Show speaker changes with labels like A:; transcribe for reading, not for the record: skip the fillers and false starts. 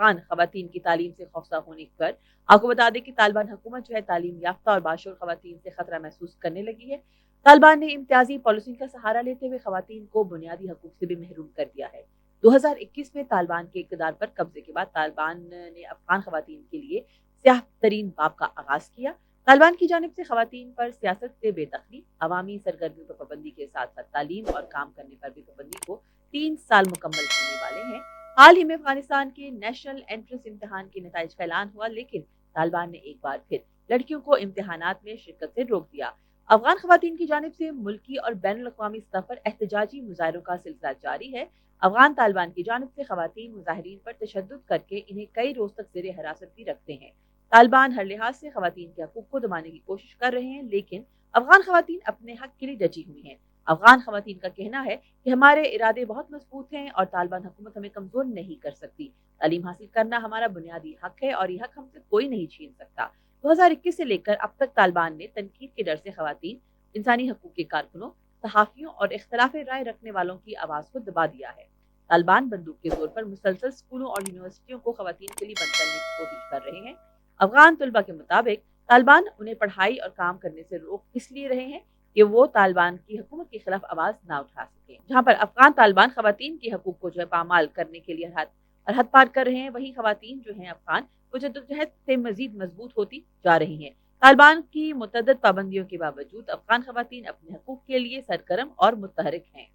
A: अफगान खवातीन की तालीम से खौफज़दा होने पर आपको बता दें कि तालिबान हुकूमत जो है तालीम याफ्ता और बाशऊर खवातीन से खतरा महसूस करने लगी है। तालिबान ने इम्तियाजी पॉलिसिंग का सहारा लेते हुए खवातीन को बुनियादी हकूक से भी महरूम कर दिया है। 2021 में तालिबान के इक़्तिदार पर कब्जे के बाद तालिबान ने अफगान खवातीन के लिए स्याह तरीन बाब का आगाज किया। तालिबान की जानिब से खवातीन पर सियासत से बेदखली, अवामी सरगर्मियों पर पाबंदी के साथ साथ तालीम और काम करने पर भी पाबंदी को 3 साल मुकम्मल होने वाले हैं। हाल ही में अफगानिस्तान के नेशनल एंट्रेंस इम्तिहान के नताइज का ऐलान हुआ, लेकिन तालिबान ने एक बार फिर लड़कियों को इम्तिहानात में शिरकत से रोक दिया। अफगान खवातीन की जानिब से मुल्की और बैनुल अक़वामी सतह पर एहतजाजी मुजाहरों का सिलसिला जारी है। अफगान तालिबान की जानिब से खवातीन मुजाहिरीन पर तशद्दुद करके इन्हें कई रोज तक ज़ेरे हिरासत भी रखते हैं। तालिबान हर लिहाज से खवातीन के हकूक को दबाने की कोशिश कर रहे हैं, लेकिन अफगान खवातीन अपने हक के लिए डटी हुई हैं। अफगान खवातीन का कहना है कि हमारे इरादे बहुत मजबूत हैं और तालिबान हुकूमत हमें कमजोर नहीं कर सकती। तालीम हासिल करना हमारा बुनियादी हक है और ये हक हमसे कोई नहीं छीन सकता। 2021 से लेकर अब तक तालिबान ने तनकीद के डर से खवातीन, इंसानी हकूक के कारकुनों, सहाफ़ियों और इख्तलाफ राय रखने वालों की आवाज़ को दबा दिया है। तालिबान बंदूक के जोर पर मुसलसल स्कूलों और यूनिवर्सिटियों को खवातीन के लिए बंद करने की कोशिश कर रहे हैं। अफगान तलबा के मुताबिक तालिबान उन्हें पढ़ाई और काम करने से रोक इसलिए रहे हैं कि वो तालिबान की हुकूमत के खिलाफ आवाज ना उठा सके। जहां पर अफगान तालिबान खवातीन के हकूक को जो है पामाल करने के लिए हद पार कर रहे हैं, वहीं खवातीन जो हैं अफगान वो जद्दोजहद से मजीद मजबूत होती जा रही हैं। तालिबान की मुतअद्दिद पाबंदियों के बावजूद अफगान खवातीन अपने हकूक के लिए सरगर्म और मुतहरिक हैं।